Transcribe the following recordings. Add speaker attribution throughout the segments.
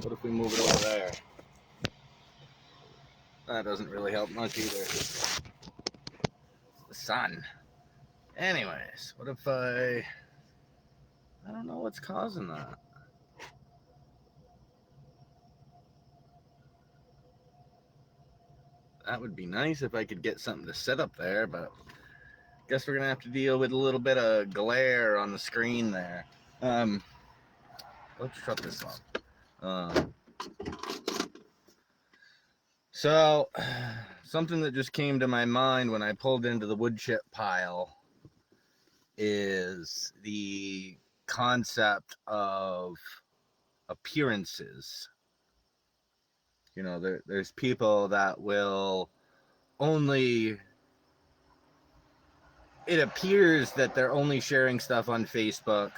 Speaker 1: What if we move it over there? That doesn't really help much either. It's the sun. Anyways, what if I don't know what's causing that. That would be nice if I could get something to sit up there, but I guess we're going to have to deal with a little bit of glare on the screen there. Let's shut this off. So, something that just came to my mind when I pulled into the wood chip pile is the concept of appearances. You know, there's people that will only... It appears that they're only sharing stuff on Facebook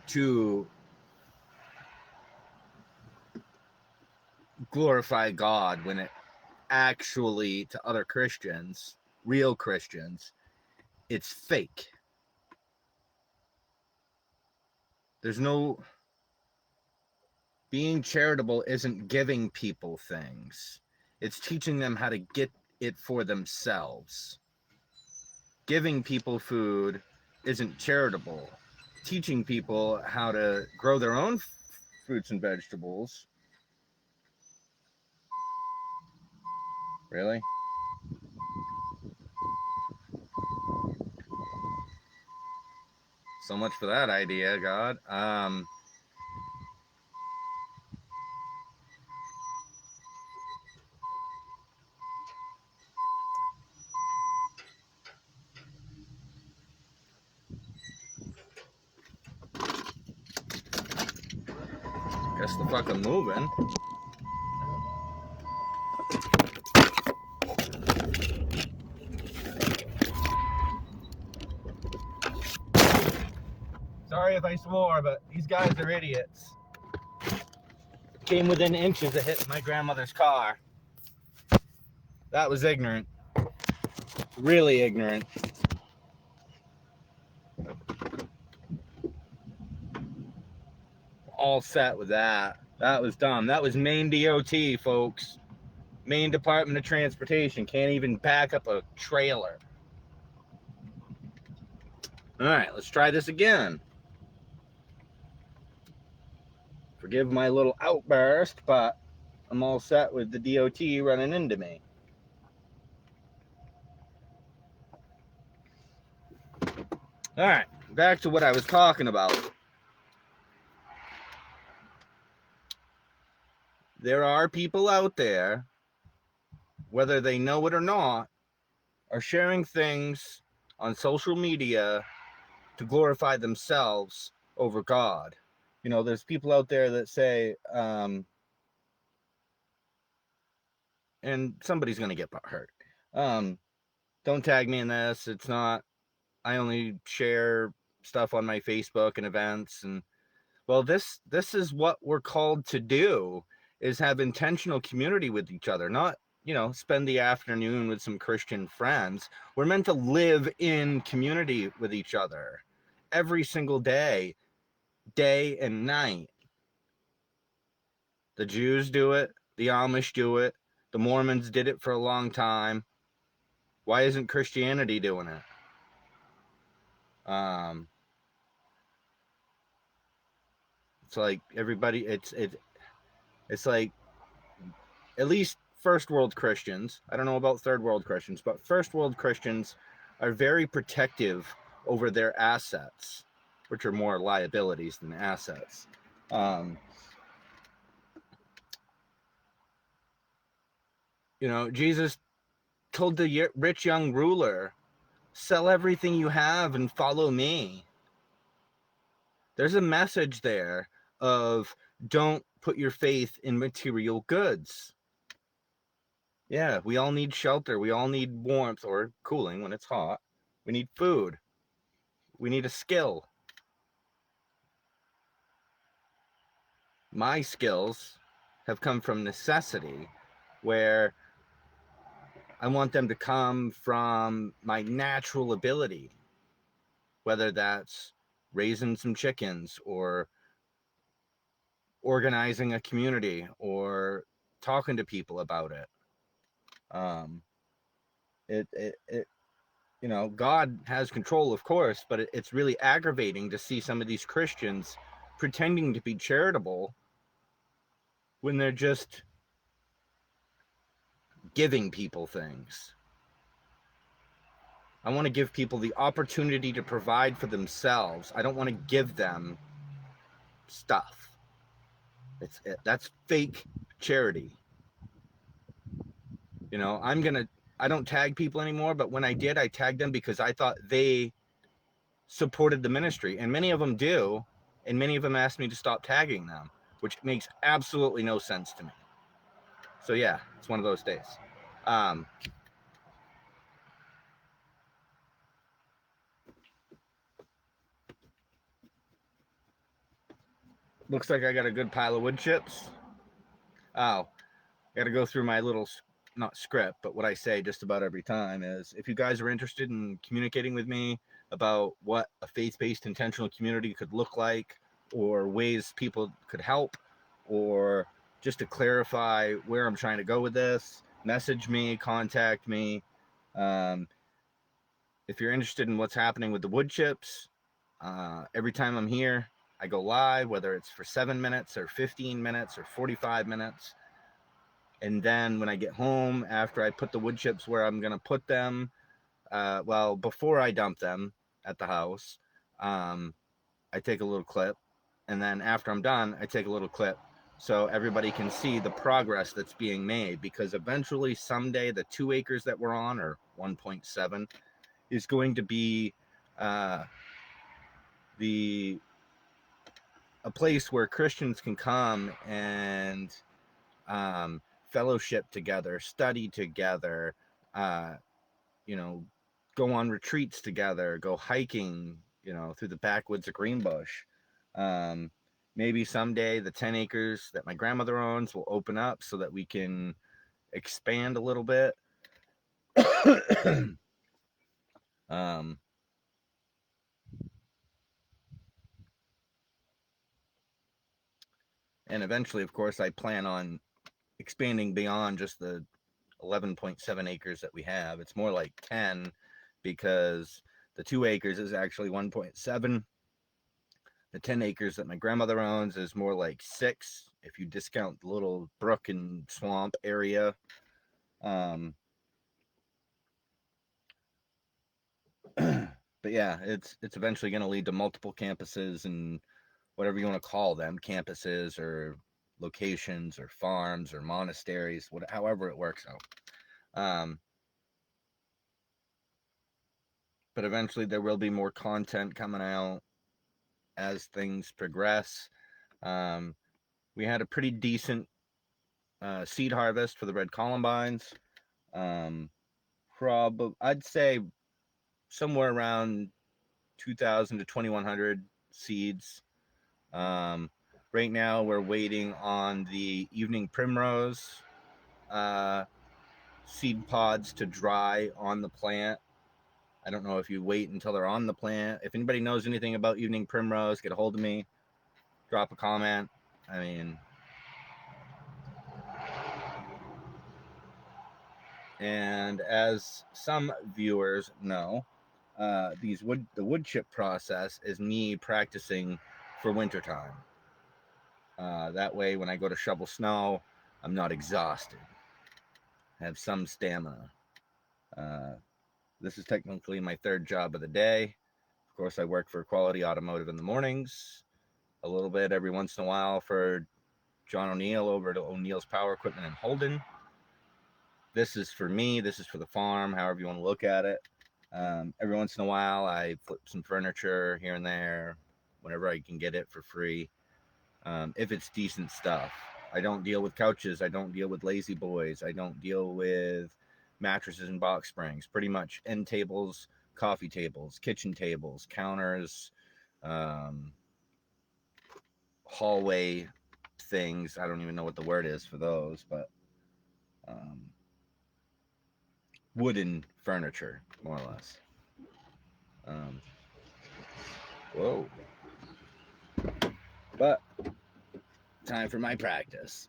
Speaker 1: to glorify God, when it actually, to other Christians, real Christians, it's fake. There's no... Being charitable isn't giving people things. It's teaching them how to get it for themselves. Giving people food isn't charitable. Teaching people how to grow their own fruits and vegetables. Really? So much for that idea, God. Guess the fuck I'm moving. Sorry if I swore, but these guys are idiots. Came within inches of hitting my grandmother's car. That was ignorant. Really ignorant. All set with that. That was dumb. That was Maine DOT, folks. Maine Department of Transportation. Can't even back up a trailer. Alright, let's try this again. Forgive my little outburst, but I'm all set with the DOT running into me. Alright, back to what I was talking about. There are people out there, whether they know it or not, are sharing things on social media to glorify themselves over God. You know, there's people out there that say, and somebody's going to get hurt. Don't tag me in this. It's not, I only share stuff on my Facebook and events. And well, this is what we're called to do, is have intentional community with each other, not, you know, spend the afternoon with some Christian friends. We're meant to live in community with each other every single day, day and night. The Jews do it. The Amish do it. The Mormons did it for a long time. Why isn't Christianity doing it? It's like everybody, it's like, at least first world Christians, I don't know about third world Christians, but first world Christians are very protective over their assets, which are more liabilities than assets. You know, Jesus told the rich young ruler, sell everything you have and follow me. There's a message there of don't put your faith in material goods. Yeah, we all need shelter. We all need warmth or cooling when it's hot. We need food. We need a skill. My skills have come from necessity, where I want them to come from my natural ability, whether that's raising some chickens or organizing a community or talking to people about it. Um, it you know, God has control, of course, but it's really aggravating to see some of these Christians pretending to be charitable when they're just giving people things. I want to give people the opportunity to provide for themselves. I don't want to give them stuff. That's fake charity. You know, I don't tag people anymore, but when I did, I tagged them because I thought they supported the ministry, and many of them do, and many of them asked me to stop tagging them, which makes absolutely no sense to me. So yeah, it's one of those days. Looks like I got a good pile of wood chips. Oh, I got to go through my little, not script, but what I say just about every time is, if you guys are interested in communicating with me about what a faith-based intentional community could look like, or ways people could help, or just to clarify where I'm trying to go with this, message me, contact me. If you're interested in what's happening with the wood chips, every time I'm here, I go live, whether it's for 7 minutes or 15 minutes or 45 minutes. And then when I get home, after I put the wood chips where I'm going to put them, well, before I dump them at the house, I take a little clip. And then after I'm done, I take a little clip so everybody can see the progress that's being made. Because eventually, someday, the 2 acres that we're on, or 1.7, is going to be the a place where Christians can come and fellowship together, study together, you know, go on retreats together, go hiking, you know, through the backwoods of Greenbush. Maybe someday the 10 acres that my grandmother owns will open up so that we can expand a little bit. um, and eventually, of course, I plan on expanding beyond just the 11.7 acres that we have. It's more like 10, because the 2 acres is actually 1.7. The 10 acres that my grandmother owns is more like 6 if you discount the little brook and swamp area. But yeah, it's eventually going to lead to multiple campuses and whatever you want to call them, campuses or locations or farms or monasteries, however it works out. But eventually there will be more content coming out as things progress. We had a pretty decent seed harvest for the red columbines. I'd say somewhere around 2,000 to 2,100 seeds. Right now we're waiting on the evening primrose seed pods to dry on the plant. I don't know if you wait until they're on the plant. If anybody knows anything about evening primrose, get a hold of me. Drop a comment. I mean, and as some viewers know, the wood chip process is me practicing for wintertime. That way, when I go to shovel snow, I'm not exhausted. I have some stamina. This is technically my 3rd job of the day. Of course, I work for Quality Automotive in the mornings, a little bit every once in a while for John O'Neill over at O'Neill's Power Equipment in Holden. This is for me. This is for the farm, however you want to look at it. Every once in a while, I flip some furniture here and there, whenever I can get it for free. If it's decent stuff. I don't deal with couches. I don't deal with lazy boys. I don't deal with mattresses and box springs. Pretty much end tables, coffee tables, kitchen tables, counters, hallway things. I don't even know what the word is for those, but wooden furniture, more or less. Whoa. But Time for my practice.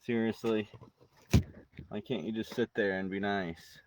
Speaker 1: Seriously, why can't you just sit there and be nice?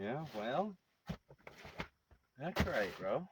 Speaker 1: Yeah, well, that's right, bro.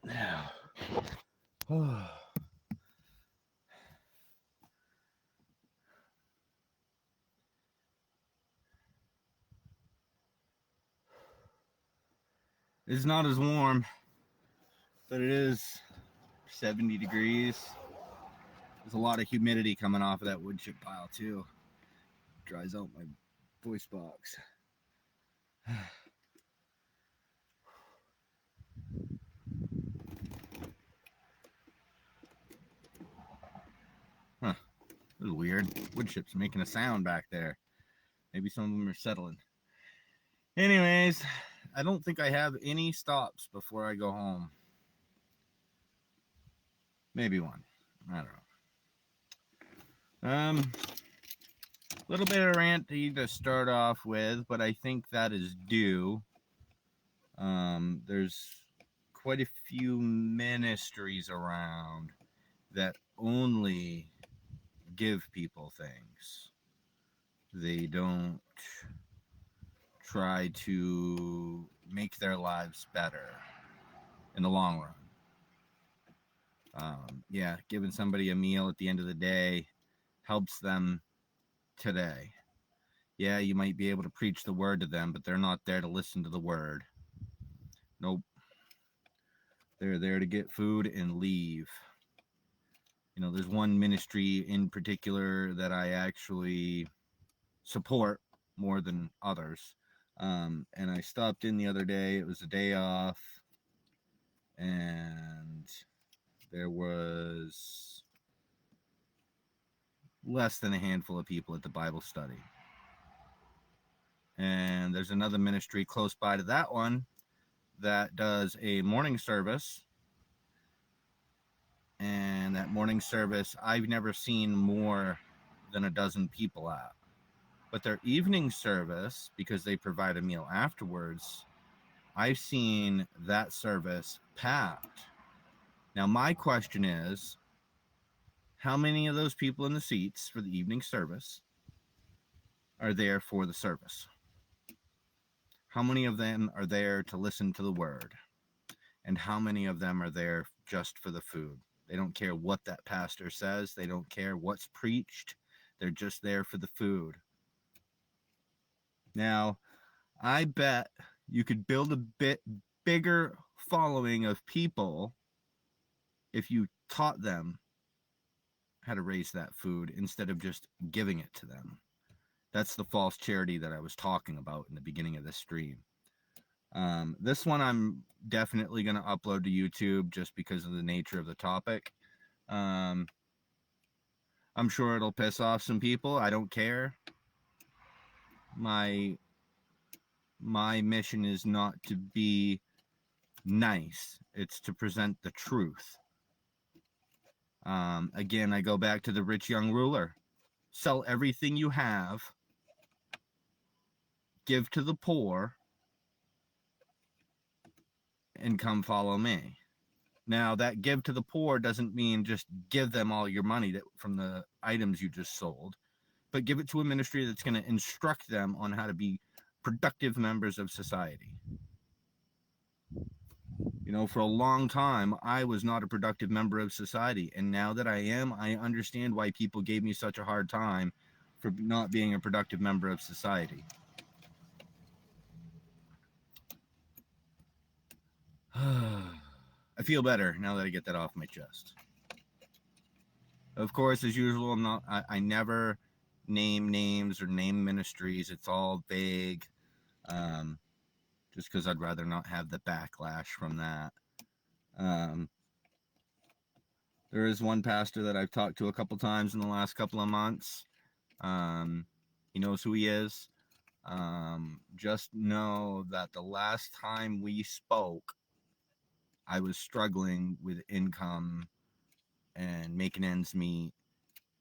Speaker 1: Now, it's not as warm, but it is 70 degrees. There's a lot of humidity coming off of that wood chip pile too. Dries out my voice box. Huh. This is weird. Wood chips making a sound back there. Maybe some of them are settling. Anyways, I don't think I have any stops before I go home. Maybe one. I don't know. A little bit of ranty to start off with, but I think that is due. There's quite a few ministries around that only give people things. They don't try to make their lives better in the long run. Yeah, giving somebody a meal at the end of the day helps them today. Yeah, you might be able to preach the word to them, but they're not there to listen to the word. Nope. They're there to get food and leave. You know, there's one ministry in particular that I actually support more than others. And I stopped in the other day. It was a day off, and there was less than a handful of people at the Bible study. And there's another ministry close by to that one that does a morning service. And that morning service, I've never seen more than a dozen people at. But their evening service, because they provide a meal afterwards, I've seen that service packed. Now, my question is, how many of those people in the seats for the evening service are there for the service? How many of them are there to listen to the word? And how many of them are there just for the food? They don't care what that pastor says. They don't care what's preached. They're just there for the food. Now, I bet you could build a bit bigger following of people if you taught them how to raise that food instead of just giving it to them. That's the false charity that I was talking about in the beginning of this stream. This one I'm definitely going to upload to YouTube just because of the nature of the topic. I'm sure it'll piss off some people. I don't care. My mission is not to be nice. It's to present the truth. Again, I go back to the rich young ruler. sell everything you have, give to the poor, and come follow me. Now, that give to the poor doesn't mean just give them all your money from the items you just sold, but give it to a ministry that's going to instruct them on how to be productive members of society. You know, for a long time, I was not a productive member of society. And now that I am, I understand why people gave me such a hard time for not being a productive member of society. I feel better now that I get that off my chest. Of course, as usual, I never name names or name ministries. It's all vague, just because I'd rather not have the backlash from that. There is one pastor that I've talked to a couple times in the last couple of months. He knows who he is. Just know that the last time we spoke, I was struggling with income and making ends meet,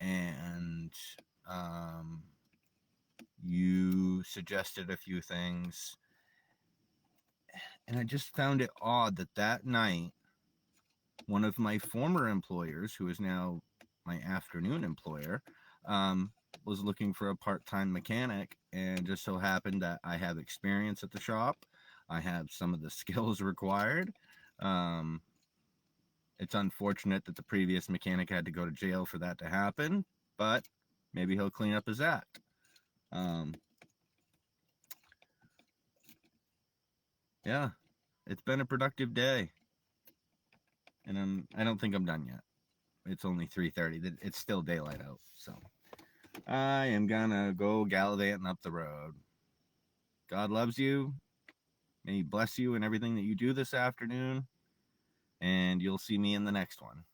Speaker 1: and you suggested a few things, and I just found it odd that night one of my former employers, who is now my afternoon employer, was looking for a part-time mechanic, and just so happened that I have experience at the shop. I have some of the skills required. It's unfortunate that the previous mechanic had to go to jail for that to happen, but maybe he'll clean up his act. Yeah, it's been a productive day, and I don't think I'm done yet. It's only 3:30. It's still daylight out, so I am gonna go gallivanting up the road. God loves you. May He bless you in everything that you do this afternoon, and you'll see me in the next one.